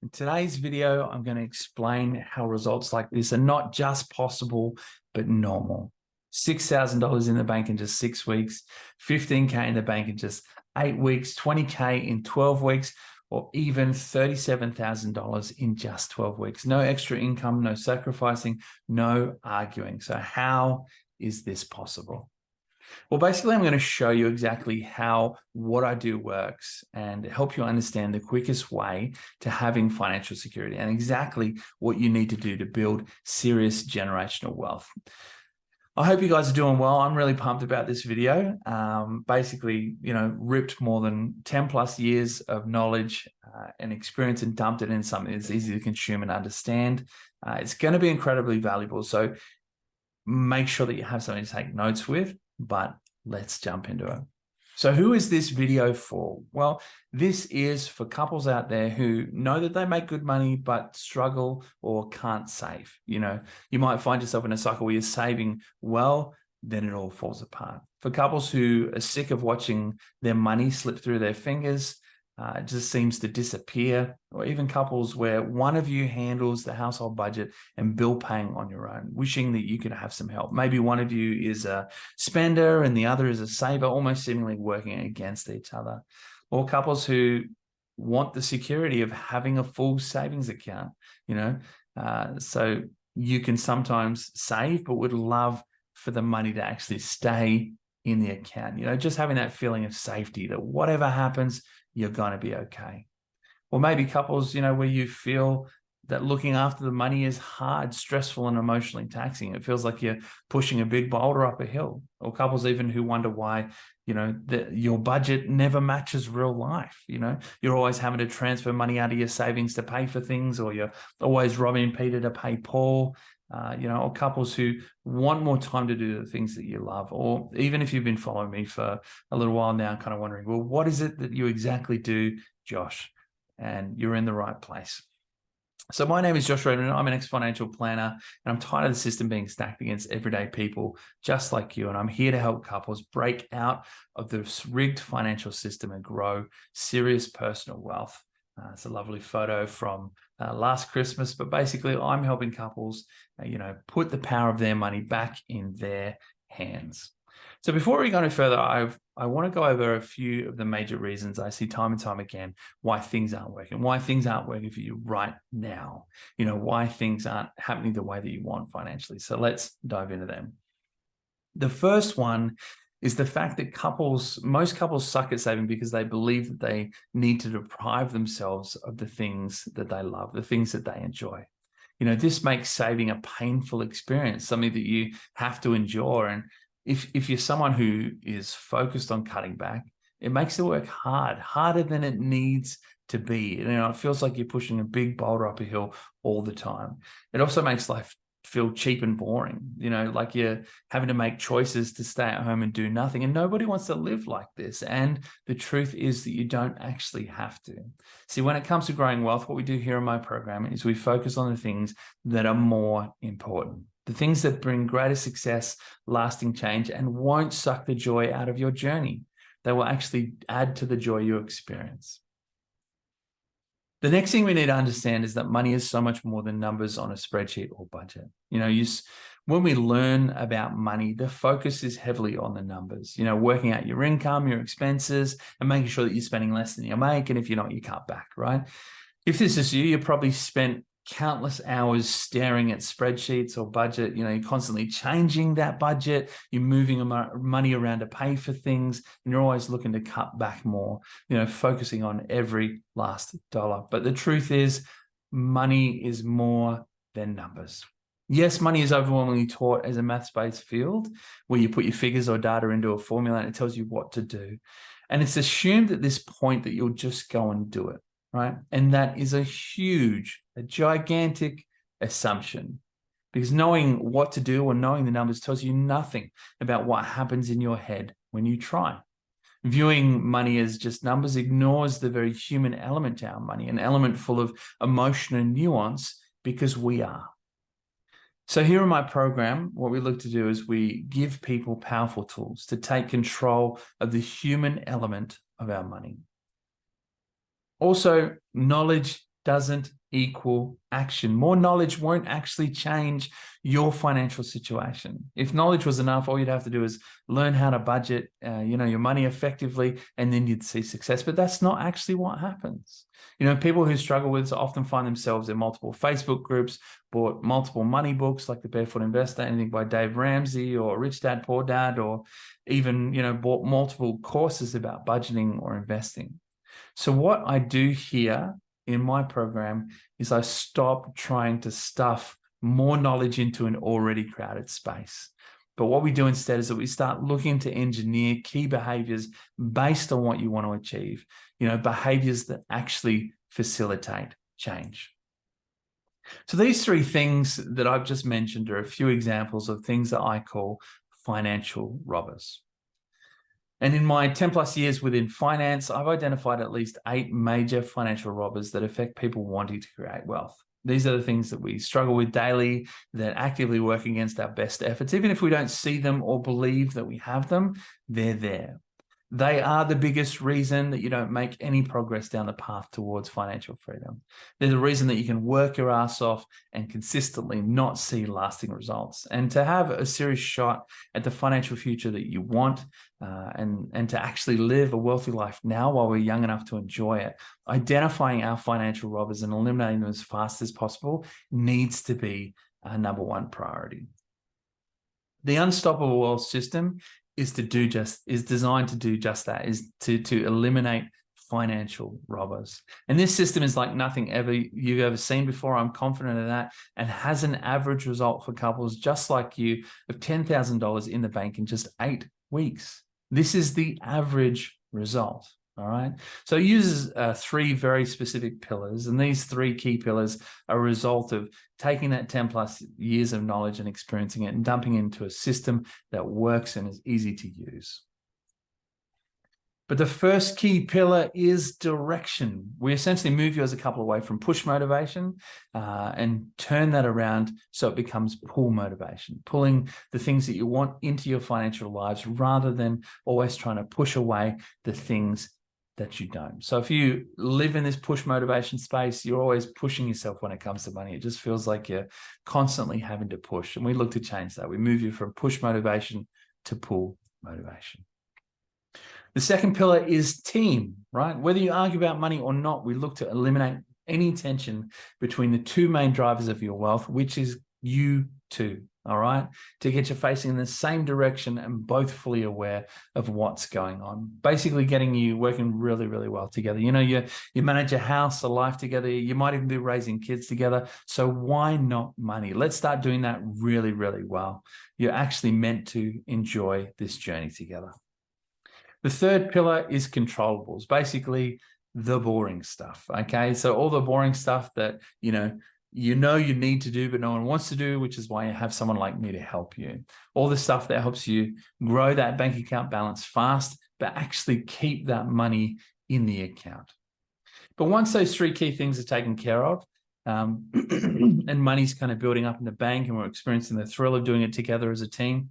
In today's video, I'm going to explain how results like this are not just possible, but normal. $6,000 in the bank in just 6 weeks, 15K in the bank in just 8 weeks, 20K in 12 weeks, or even $37,000 in just 12 weeks. No extra income, no sacrificing, no arguing. So how is this possible? Well, basically, I'm going to show you exactly how what I do works and help you understand the quickest way to having financial security and exactly what you need to do to build serious generational wealth. I hope you guys are doing well. I'm really pumped about this video. Basically, ripped more than 10 plus years of knowledge and experience and dumped it in something that's easy to consume and understand. It's going to be incredibly valuable. So make sure that you have something to take notes with. But let's jump into it. So who is this video for? Well, this is for couples out there who know that they make good money, but struggle or can't save. You might find yourself in a cycle where you're saving well, then it all falls apart. For couples who are sick of watching their money slip through their fingers, it just seems to disappear, or even couples where one of you handles the household budget and bill paying on your own, wishing that you could have some help. Maybe one of you is a spender and the other is a saver, almost seemingly working against each other. Or couples who want the security of having a full savings account, so you can sometimes save, but would love for the money to actually stay in the account, just having that feeling of safety that whatever happens, you're going to be okay. Or maybe couples, where you feel that looking after the money is hard, stressful, and emotionally taxing. It feels like you're pushing a big boulder up a hill. Or couples even who wonder why, your budget never matches real life. You're always having to transfer money out of your savings to pay for things, or you're always robbing Peter to pay Paul. Or couples who want more time to do the things that you love. Or even if you've been following me for a little while now, kind of wondering, well, what is it that you exactly do, Josh? And you're in the right place. So my name is Josh Redman. I'm an ex-financial planner, and I'm tired of the system being stacked against everyday people just like you. And I'm here to help couples break out of this rigged financial system and grow serious personal wealth. It's a lovely photo from last Christmas, but basically I'm helping couples, put the power of their money back in their hands. So before we go any further, I want to go over a few of the major reasons I see time and time again why things aren't working for you right now, why things aren't happening the way that you want financially. So let's dive into them. The first one is the fact that most couples suck at saving because they believe that they need to deprive themselves of the things that they love, the things that they enjoy. This makes saving a painful experience, something that you have to endure. And if you're someone who is focused on cutting back, it makes the work harder than it needs to be. It feels like you're pushing a big boulder up a hill all the time. It also makes life feel cheap and boring, like you're having to make choices to stay at home and do nothing. And nobody wants to live like this. And the truth is that you don't actually have to. See, when it comes to growing wealth, what we do here in my program is we focus on the things that are more important, the things that bring greater success, lasting change, and won't suck the joy out of your journey. They will actually add to the joy you experience. The next thing we need to understand is that money is so much more than numbers on a spreadsheet or budget. When we learn about money, the focus is heavily on the numbers, working out your income, your expenses, and making sure that you're spending less than you make. And if you're not, you cut back, right? If this is you probably spent countless hours staring at spreadsheets or budget. You're constantly changing that budget. You're moving money around to pay for things, and you're always looking to cut back more, focusing on every last dollar. But the truth is, money is more than numbers. Yes, money is overwhelmingly taught as a maths-based field where you put your figures or data into a formula and it tells you what to do. And it's assumed at this point that you'll just go and do it. Right. And that is a gigantic assumption, because knowing what to do or knowing the numbers tells you nothing about what happens in your head when you try. Viewing money as just numbers ignores the very human element to our money, an element full of emotion and nuance, because we are. So here in my program, what we look to do is we give people powerful tools to take control of the human element of our money. Also, knowledge doesn't equal action. More knowledge won't actually change your financial situation. If knowledge was enough, all you'd have to do is learn how to budget, your money effectively, and then you'd see success. But that's not actually what happens. People who struggle with this often find themselves in multiple Facebook groups, bought multiple money books like The Barefoot Investor, anything by Dave Ramsey, or Rich Dad, Poor Dad, or even, bought multiple courses about budgeting or investing. So what I do here in my program is I stop trying to stuff more knowledge into an already crowded space. But what we do instead is that we start looking to engineer key behaviors based on what you want to achieve, behaviors that actually facilitate change. So these three things that I've just mentioned are a few examples of things that I call financial robbers. And in my 10 plus years within finance, I've identified at least 8 major financial robbers that affect people wanting to create wealth. These are the things that we struggle with daily, that actively work against our best efforts. Even if we don't see them or believe that we have them, they're there. They are the biggest reason that you don't make any progress down the path towards financial freedom. They're the reason that you can work your ass off and consistently not see lasting results. And to have a serious shot at the financial future that you want, and to actually live a wealthy life now while we're young enough to enjoy it, identifying our financial robbers and eliminating them as fast as possible needs to be our number one priority. The unstoppable wealth system is designed to do just that, is to eliminate financial robbers. And this system is like nothing you've ever seen before. I'm confident of that, and has an average result for couples just like you of $10,000 in the bank in just 8 weeks. This is the average result. All right. So it uses 3 very specific pillars, and these 3 key pillars are a result of taking that 10 plus years of knowledge and experiencing it and dumping into a system that works and is easy to use. But the first key pillar is direction. We essentially move you as a couple away from push motivation and turn that around so it becomes pull motivation, pulling the things that you want into your financial lives rather than always trying to push away the things that you don't. So if you live in this push motivation space, you're always pushing yourself when it comes to money. It just feels like you're constantly having to push. And we look to change that. We move you from push motivation to pull motivation. The second pillar is team, right? Whether you argue about money or not, we look to eliminate any tension between the 2 main drivers of your wealth, which is you two, all right? To get you facing in the same direction and both fully aware of what's going on. Basically getting you working really, really well together. You manage a house, a life together. You might even be raising kids together. So why not money? Let's start doing that really, really well. You're actually meant to enjoy this journey together. The third pillar is controllables, basically the boring stuff, okay? So all the boring stuff that, you need to do, but no one wants to do, which is why you have someone like me to help you. All the stuff that helps you grow that bank account balance fast, but actually keep that money in the account. But once those 3 key things are taken care of, and money's kind of building up in the bank and we're experiencing the thrill of doing it together as a team,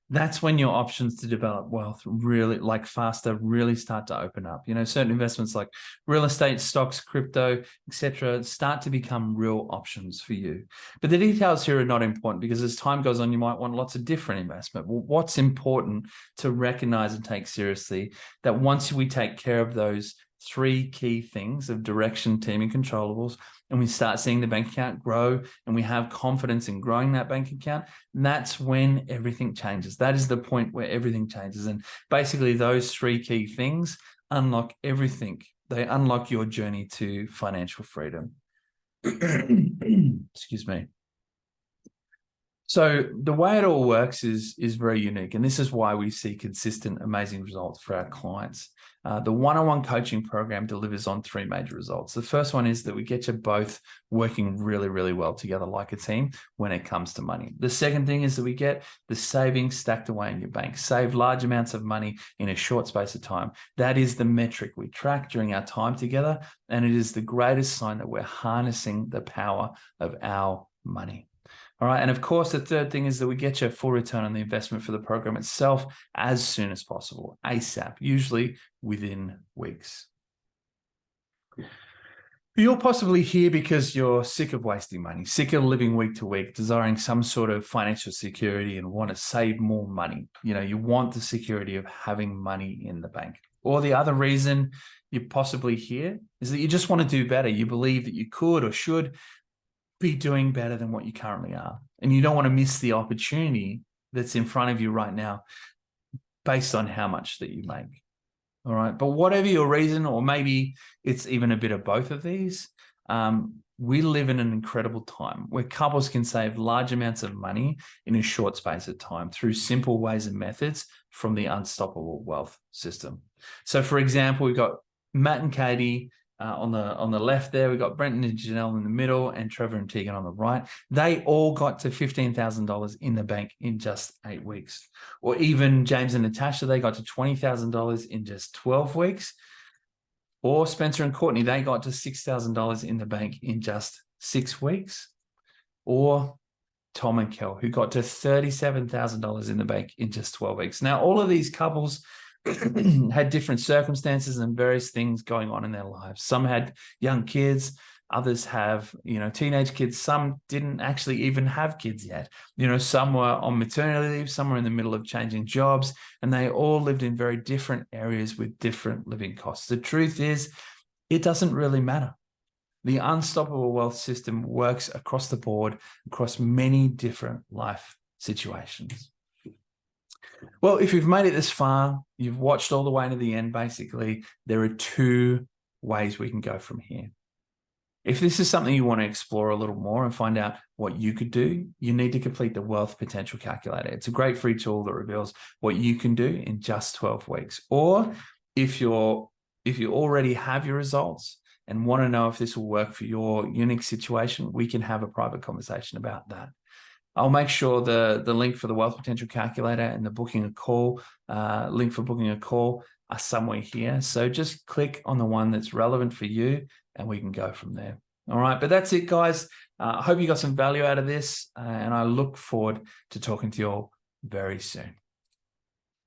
that's when your options to develop wealth really really start to open up. Certain investments like real estate, stocks, crypto, etc., start to become real options for you. But the details here are not important, because as time goes on, you might want lots of different investment. Well, what's important to recognize and take seriously, that once we take care of those 3 key things of direction, team, and controllables, and we start seeing the bank account grow and we have confidence in growing that bank account, that's when everything changes. That is the point where everything changes. And basically those 3 key things unlock everything. They unlock your journey to financial freedom. Excuse me. So the way it all works is very unique. And this is why we see consistent, amazing results for our clients. The one-on-one coaching program delivers on 3 major results. The first one is that we get you both working really, really well together like a team when it comes to money. The second thing is that we get the savings stacked away in your bank, save large amounts of money in a short space of time. That is the metric we track during our time together. And it is the greatest sign that we're harnessing the power of our money. All right. And of course, the third thing is that we get you a full return on the investment for the program itself as soon as possible, ASAP, usually within weeks. You're possibly here because you're sick of wasting money, sick of living week to week, desiring some sort of financial security and want to save more money. You want the security of having money in the bank. Or the other reason you're possibly here is that you just want to do better. You believe that you could or should be doing better than what you currently are. And you don't want to miss the opportunity that's in front of you right now based on how much that you make. All right. But whatever your reason, or maybe it's even a bit of both of these, we live in an incredible time where couples can save large amounts of money in a short space of time through simple ways and methods from the Unstoppable Wealth System. So, for example, we've got Matt and Katie on the left there. We've got Brenton and Janelle in the middle, and Trevor and Tegan on the right. They all got to $15,000 in the bank in just 8 weeks. Or even James and Natasha, they got to $20,000 in just 12 weeks. Or Spencer and Courtney, they got to $6,000 in the bank in just 6 weeks. Or Tom and Kel, who got to $37,000 in the bank in just 12 weeks. Now, all of these couples had different circumstances and various things going on in their lives. Some had young kids, others have, teenage kids. Some didn't actually even have kids yet. Some were on maternity leave, some were in the middle of changing jobs, and they all lived in very different areas with different living costs. The truth is, it doesn't really matter. The Unstoppable Wealth System works across the board, across many different life situations. Well, if you've made it this far, you've watched all the way to the end, basically, there are 2 ways we can go from here. If this is something you want to explore a little more and find out what you could do, you need to complete the Wealth Potential Calculator. It's a great free tool that reveals what you can do in just 12 weeks. Or if you already have your results and want to know if this will work for your unique situation, we can have a private conversation about that. I'll make sure the link for the Wealth Potential Calculator and the booking a call, link for booking a call are somewhere here. So just click on the one that's relevant for you and we can go from there. All right, but that's it, guys. I hope you got some value out of this and I look forward to talking to you all very soon.